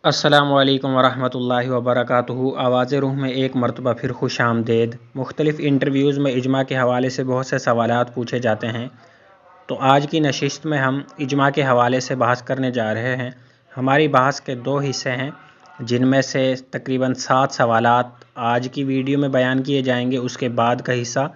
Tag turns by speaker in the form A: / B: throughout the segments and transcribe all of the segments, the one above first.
A: السلام علیکم ورحمۃ اللہ وبرکاتہ۔ آواز روح میں ایک مرتبہ پھر خوش آمدید۔ مختلف انٹرویوز میں اجماع کے حوالے سے بہت سے سوالات پوچھے جاتے ہیں، تو آج کی نشست میں ہم اجماع کے حوالے سے بحث کرنے جا رہے ہیں۔ ہماری بحث کے دو حصے ہیں، جن میں سے تقریباً 7 سوالات آج کی ویڈیو میں بیان کیے جائیں گے، اس کے بعد کا حصہ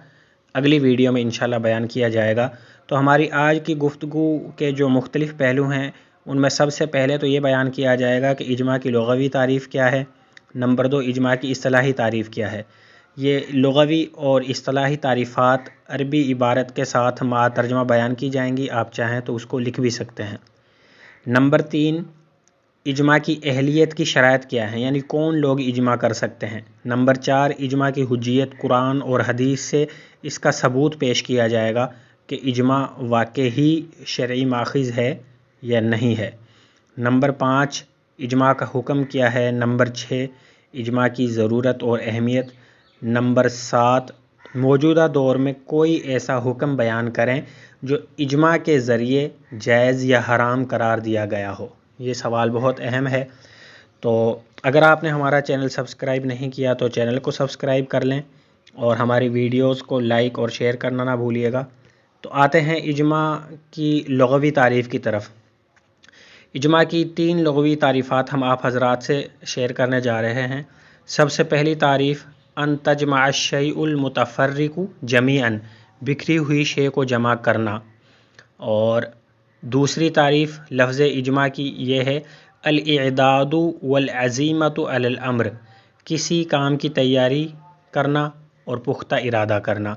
A: اگلی ویڈیو میں انشاءاللہ بیان کیا جائے گا۔ تو ہماری آج کی گفتگو کے جو مختلف پہلو ہیں، ان میں سب سے پہلے تو یہ بیان کیا جائے گا کہ اجماع کی لغوی تعریف کیا ہے۔ نمبر 2، اجماع کی اصطلاحی تعریف کیا ہے۔ یہ لغوی اور اصطلاحی تعریفات عربی عبارت کے ساتھ مع ترجمہ بیان کی جائیں گی، آپ چاہیں تو اس کو لکھ بھی سکتے ہیں۔ نمبر 3، اجماع کی اہلیت کی شرائط کیا ہے، یعنی کون لوگ اجماع کر سکتے ہیں۔ نمبر 4، اجماع کی حجیت قرآن اور حدیث سے اس کا ثبوت پیش کیا جائے گا کہ اجماع واقعی شرعی ماخذ ہے یا نہیں ہے۔ نمبر 5، اجماع کا حکم کیا ہے۔ نمبر 6، اجماع کی ضرورت اور اہمیت۔ نمبر 7، موجودہ دور میں کوئی ایسا حکم بیان کریں جو اجماع کے ذریعے جائز یا حرام قرار دیا گیا ہو۔ یہ سوال بہت اہم ہے، تو اگر آپ نے ہمارا چینل سبسکرائب نہیں کیا تو چینل کو سبسکرائب کر لیں اور ہماری ویڈیوز کو لائک اور شیئر کرنا نہ بھولیے گا۔ تو آتے ہیں اجماع کی لغوی تعریف کی طرف۔ اجماع کی 3 لغوی تعریفات ہم آپ حضرات سے شیئر کرنے جا رہے ہیں۔ سب سے پہلی تعریف، ان تجمع الشیء المتفرق جمیعا، بکھری ہوئی شے کو جمع کرنا۔ اور دوسری تعریف لفظ اجماع کی یہ ہے، الاعداد والعزیمۃ علی الامر، کسی کام کی تیاری کرنا اور پختہ ارادہ کرنا۔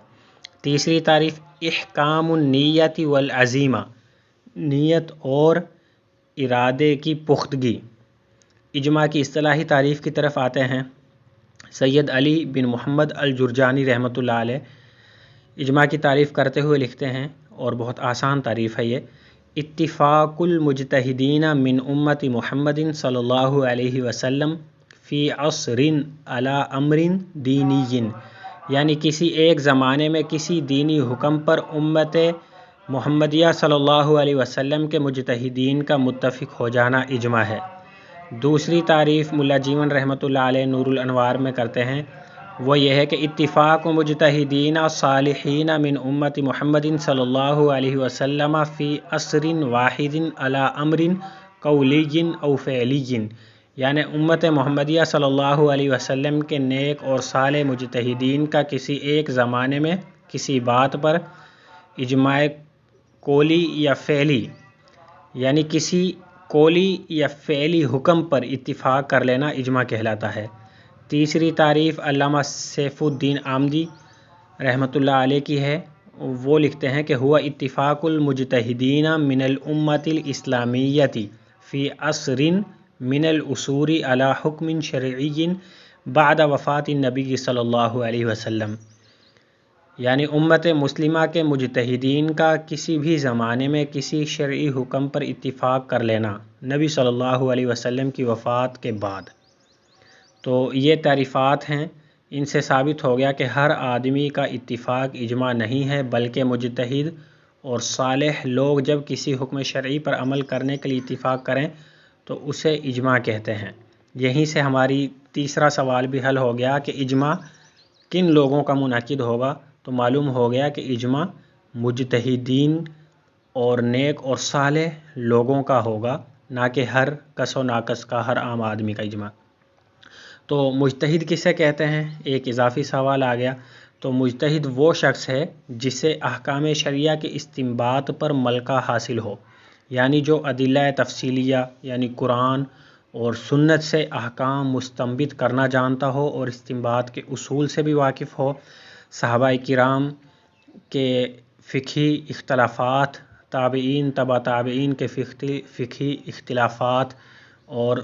A: تیسری تعریف، احکام النیت والعزیمہ، نیت اور ارادے کی پختگی۔ اجماع کی اصطلاحی تعریف کی طرف آتے ہیں۔ سید علی بن محمد الجرجانی رحمۃ اللہ علیہ اجماع کی تعریف کرتے ہوئے لکھتے ہیں، اور بہت آسان تعریف ہے یہ، اتفاق المجتہدین من امت محمد صلی اللہ علیہ وسلم فی عصر علی امر دینی، یعنی کسی ایک زمانے میں کسی دینی حکم پر امت محمدیہ صلی اللہ علیہ وسلم کے مجتہدین کا متفق ہو جانا اجماع ہے۔ دوسری تعریف ملا جیون رحمۃ اللہ علیہ نور الانوار میں کرتے ہیں، وہ یہ ہے کہ اتفاق مجتہدین صالحین من امت محمد صلی اللہ علیہ وسلم فی عصر واحد علی امر قولی او فعلی، یعنی امت محمدیہ صلی اللہ علیہ وسلم کے نیک اور صالح مجتہدین کا کسی ایک زمانے میں کسی بات پر اجماع قولی یا فعلی، یعنی کسی قولی یا فعلی حکم پر اتفاق کر لینا اجماع کہلاتا ہے۔ تیسری تعریف علامہ سیف الدین عامدی رحمۃ اللہ علیہ کی ہے، وہ لکھتے ہیں کہ ہوا اتفاق المجتہدین من الامت الاسلامیۃ فی عصر من العصور علی حکم شرعی بعد وفات النبی صلی اللہ علیہ وسلم، یعنی امت مسلمہ کے مجتہدین کا کسی بھی زمانے میں کسی شرعی حکم پر اتفاق کر لینا نبی صلی اللہ علیہ وسلم کی وفات کے بعد۔ تو یہ تعریفات ہیں، ان سے ثابت ہو گیا کہ ہر آدمی کا اتفاق اجماع نہیں ہے، بلکہ مجتہد اور صالح لوگ جب کسی حکم شرعی پر عمل کرنے کے لیے اتفاق کریں تو اسے اجماع کہتے ہیں۔ یہیں سے ہماری تیسرا سوال بھی حل ہو گیا کہ اجماع کن لوگوں کا منعقد ہوگا، تو معلوم ہو گیا کہ اجماع مجتہدین اور نیک اور صالح لوگوں کا ہوگا، نہ کہ ہر کس و ناکس کا، ہر عام آدمی کا اجماع۔ تو مجتہد کسے کہتے ہیں، ایک اضافی سوال آ گیا۔ تو مجتہد وہ شخص ہے جسے احکام شرعیہ کے استنباط پر ملکہ حاصل ہو، یعنی جو ادلہ تفصیلیہ یعنی قرآن اور سنت سے احکام مستنبط کرنا جانتا ہو اور استنباط کے اصول سے بھی واقف ہو، صحابہ کرام کے فقہی اختلافات، تابعین تبع تابعین کے فقہی اختلافات، اور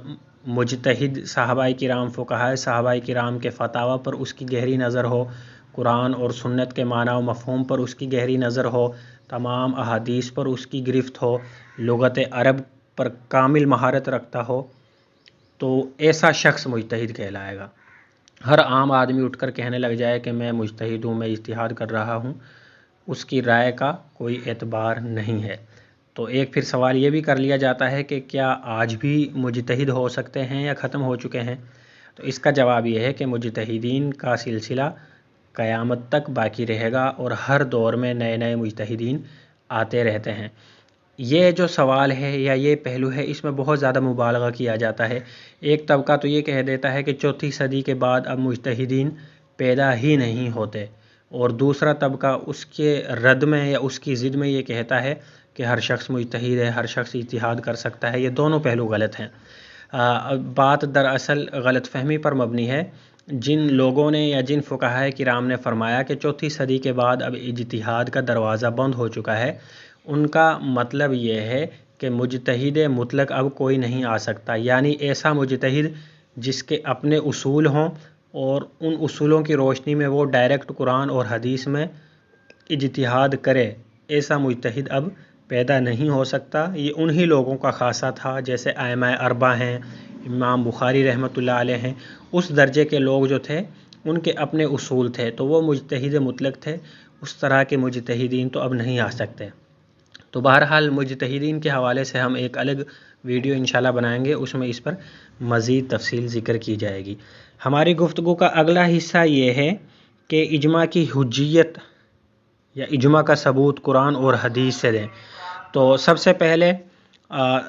A: مجتہد صحابہ کرام، فقہائے صحابہ کرام کے فتاوی پر اس کی گہری نظر ہو، قرآن اور سنت کے معنی و مفہوم پر اس کی گہری نظر ہو، تمام احادیث پر اس کی گرفت ہو، لغت عرب پر کامل مہارت رکھتا ہو، تو ایسا شخص مجتہد کہلائے گا۔ ہر عام آدمی اٹھ کر کہنے لگ جائے کہ میں مجتہد ہوں، میں اجتہاد کر رہا ہوں، اس کی رائے کا کوئی اعتبار نہیں ہے۔ تو ایک پھر سوال یہ بھی کر لیا جاتا ہے کہ کیا آج بھی مجتہد ہو سکتے ہیں یا ختم ہو چکے ہیں؟ تو اس کا جواب یہ ہے کہ مجتہدین کا سلسلہ قیامت تک باقی رہے گا اور ہر دور میں نئے نئے مجتہدین آتے رہتے ہیں۔ یہ جو سوال ہے یا یہ پہلو ہے، اس میں بہت زیادہ مبالغہ کیا جاتا ہے۔ ایک طبقہ تو یہ کہہ دیتا ہے کہ چوتھی صدی کے بعد اب مجتہدین پیدا ہی نہیں ہوتے، اور دوسرا طبقہ اس کے رد میں یا اس کی ضد میں یہ کہتا ہے کہ ہر شخص مجتہد ہے، ہر شخص اجتہاد کر سکتا ہے۔ یہ دونوں پہلو غلط ہیں۔ بات دراصل غلط فہمی پر مبنی ہے۔ جن لوگوں نے یا جن فقہائے کرام نے فرمایا کہ چوتھی صدی کے بعد اب اجتہاد کا دروازہ بند ہو چکا ہے، ان کا مطلب یہ ہے کہ مجتہد مطلق اب کوئی نہیں آ سکتا، یعنی ایسا مجتہد جس کے اپنے اصول ہوں اور ان اصولوں کی روشنی میں وہ ڈائریکٹ قرآن اور حدیث میں اجتہاد کرے، ایسا مجتہد اب پیدا نہیں ہو سکتا۔ یہ انہی لوگوں کا خاصہ تھا جیسے ائمہ اربعہ ہیں، امام بخاری رحمۃ اللہ علیہ ہیں، اس درجے کے لوگ جو تھے ان کے اپنے اصول تھے تو وہ مجتہد مطلق تھے۔ اس طرح کے مجتہدین تو اب نہیں آ سکتے۔ تو بہرحال مجتہدین کے حوالے سے ہم ایک الگ ویڈیو انشاءاللہ بنائیں گے، اس میں اس پر مزید تفصیل ذکر کی جائے گی۔ ہماری گفتگو کا اگلا حصہ یہ ہے کہ اجماع کی حجیت یا اجماع کا ثبوت قرآن اور حدیث سے دیں۔ تو سب سے پہلے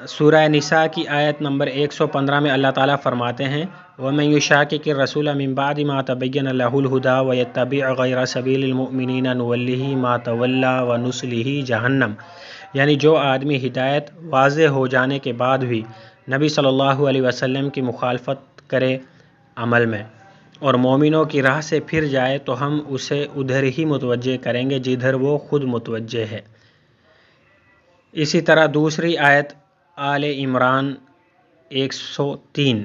A: سورہ نساء کی آیت نمبر 115 میں اللہ تعالیٰ فرماتے ہیں وَمَن يُشَاقِقِ الرَّسُولَ مِن بَعْدِ مَا تَبَيَّنَ لَهُ الْهُدَىٰ وَيَتَّبِعْ غَيْرَ سَبِيلِ الْمُؤْمِنِينَ نُوَلِّهِ مَا تَوَلَّىٰ وَنُصْلِهِ جَهَنَّمَ، یعنی جو آدمی ہدایت واضح ہو جانے کے بعد بھی نبی صلی اللہ علیہ وسلم کی مخالفت کرے عمل میں اور مومنوں کی راہ سے پھر جائے تو ہم اسے ادھر ہی متوجہ کریں گے جدھر وہ خود متوجہ ہے۔ اسی طرح دوسری آیت آل عمران 103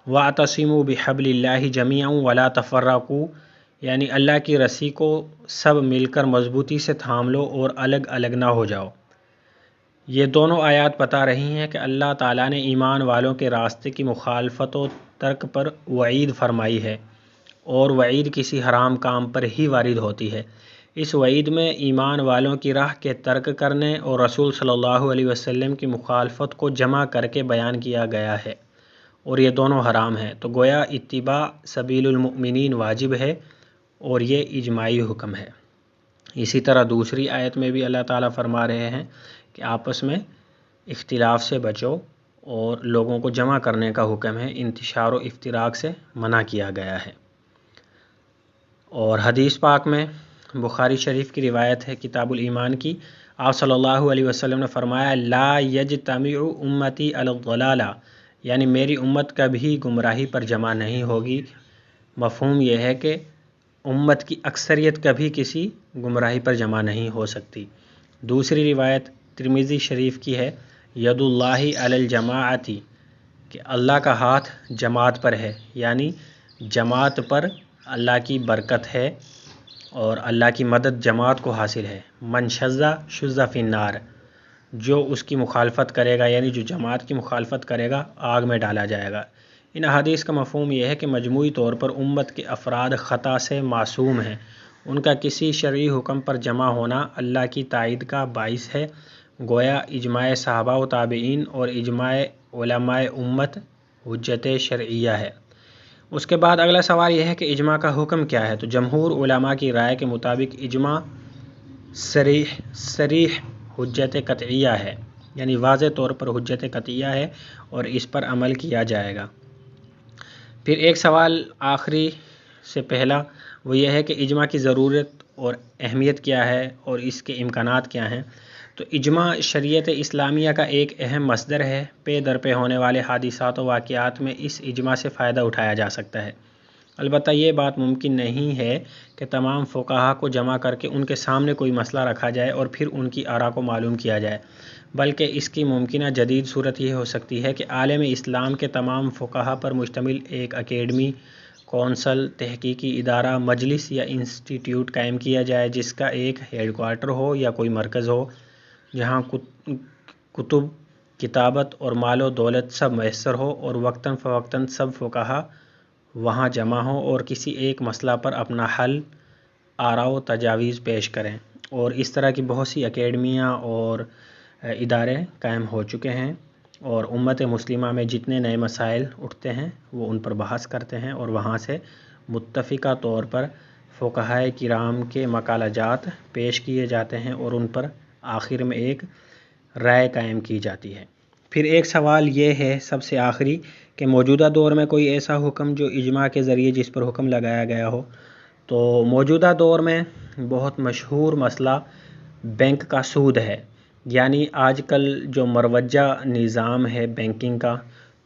A: وَاعْتَصِمُوا بِحَبْلِ اللَّهِ جَمِيعًا وَلَا تَفَرَّقُوا، یعنی اللہ کی رسی کو سب مل کر مضبوطی سے تھام لو اور الگ الگ نہ ہو جاؤ۔ یہ دونوں آیات بتا رہی ہیں کہ اللہ تعالیٰ نے ایمان والوں کے راستے کی مخالفت و ترک پر وعید فرمائی ہے، اور وعید کسی حرام کام پر ہی وارد ہوتی ہے۔ اس وعید میں ایمان والوں کی راہ کے ترک کرنے اور رسول صلی اللہ علیہ وسلم کی مخالفت کو جمع کر کے بیان کیا گیا ہے، اور یہ دونوں حرام ہیں۔ تو گویا اتباع سبیل المؤمنین واجب ہے اور یہ اجماعی حکم ہے۔ اسی طرح دوسری آیت میں بھی اللہ تعالیٰ فرما رہے ہیں کہ آپس میں اختلاف سے بچو، اور لوگوں کو جمع کرنے کا حکم ہے، انتشار و افتراق سے منع کیا گیا ہے۔ اور حدیث پاک میں بخاری شریف کی روایت ہے کتاب الایمان کی، آپ صلی اللہ علیہ وسلم نے فرمایا لا یجتمع امتی علی الضلالہ، یعنی میری امت کبھی گمراہی پر جمع نہیں ہوگی۔ مفہوم یہ ہے کہ امت کی اکثریت کبھی کسی گمراہی پر جمع نہیں ہو سکتی۔ دوسری روایت ترمذی شریف کی ہے ید اللہ علی الجماعۃ، کہ اللہ کا ہاتھ جماعت پر ہے، یعنی جماعت پر اللہ کی برکت ہے اور اللہ کی مدد جماعت کو حاصل ہے۔ من شذ شذ فی النار، جو اس کی مخالفت کرے گا یعنی جو جماعت کی مخالفت کرے گا آگ میں ڈالا جائے گا۔ ان احادیث کا مفہوم یہ ہے کہ مجموعی طور پر امت کے افراد خطا سے معصوم ہیں، ان کا کسی شرعی حکم پر جمع ہونا اللہ کی تائید کا باعث ہے۔ گویا اجماع صحابہ و تابعین اور اجماع علماء امت حجت شرعیہ ہے۔ اس کے بعد اگلا سوال یہ ہے کہ اجماع کا حکم کیا ہے؟ تو جمہور علماء کی رائے کے مطابق اجماع صریح حجت قطعیہ ہے، یعنی واضح طور پر حجت قطعیہ ہے اور اس پر عمل کیا جائے گا۔ پھر ایک سوال آخری سے پہلا وہ یہ ہے کہ اجماع کی ضرورت اور اہمیت کیا ہے اور اس کے امکانات کیا ہیں؟ تو اجماع شریعت اسلامیہ کا ایک اہم مصدر ہے۔ پے در پہ ہونے والے حادثات و واقعات میں اس اجماع سے فائدہ اٹھایا جا سکتا ہے۔ البتہ یہ بات ممکن نہیں ہے کہ تمام فقہا کو جمع کر کے ان کے سامنے کوئی مسئلہ رکھا جائے اور پھر ان کی آراء کو معلوم کیا جائے، بلکہ اس کی ممکنہ جدید صورت یہ ہو سکتی ہے کہ عالم اسلام کے تمام فقہا پر مشتمل ایک اکیڈمی، کونسل، تحقیقی ادارہ، مجلس یا انسٹیٹیوٹ قائم کیا جائے جس کا ایک ہیڈ کوارٹر ہو یا کوئی مرکز ہو جہاں کتب، کتابت اور مال و دولت سب میسر ہو، اور وقتاً فوقتاً سب فقہا وہاں جمع ہوں اور کسی ایک مسئلہ پر اپنا حل، آراء و تجاویز پیش کریں۔ اور اس طرح کی بہت سی اکیڈمیاں اور ادارے قائم ہو چکے ہیں اور امت مسلمہ میں جتنے نئے مسائل اٹھتے ہیں وہ ان پر بحث کرتے ہیں اور وہاں سے متفقہ طور پر فقہائے کرام کے مقالہ جات پیش کیے جاتے ہیں اور ان پر آخر میں ایک رائے قائم کی جاتی ہے۔ پھر ایک سوال یہ ہے سب سے آخری کہ موجودہ دور میں کوئی ایسا حکم جو اجماع کے ذریعے جس پر حکم لگایا گیا ہو، تو موجودہ دور میں بہت مشہور مسئلہ بینک کا سود ہے، یعنی آج کل جو مروجہ نظام ہے بینکنگ کا،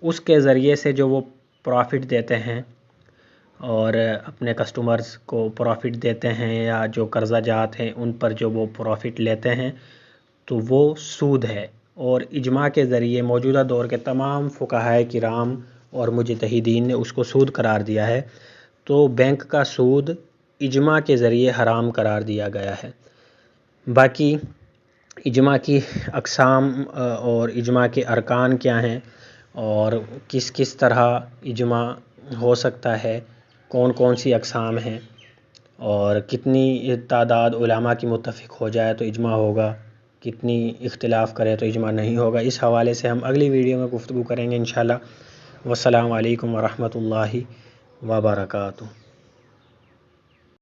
A: اس کے ذریعے سے جو وہ پروفٹ دیتے ہیں اور اپنے کسٹمرز کو پروفٹ دیتے ہیں یا جو قرضہ جات ہیں ان پر جو وہ پروفٹ لیتے ہیں، تو وہ سود ہے۔ اور اجماع کے ذریعے موجودہ دور کے تمام فقہائے کرام اور مجتہدین نے اس کو سود قرار دیا ہے، تو بینک کا سود اجماع کے ذریعے حرام قرار دیا گیا ہے۔ باقی اجماع کی اقسام اور اجماع کے ارکان کیا ہیں اور کس کس طرح اجماع ہو سکتا ہے، کون کون سی اقسام ہیں اور کتنی تعداد علماء کی متفق ہو جائے تو اجماع ہوگا، کتنی اختلاف کرے تو اجماع نہیں ہوگا، اس حوالے سے ہم اگلی ویڈیو میں گفتگو کریں گے انشاءاللہ۔ والسلام علیکم ورحمۃ اللہ وبرکاتہ۔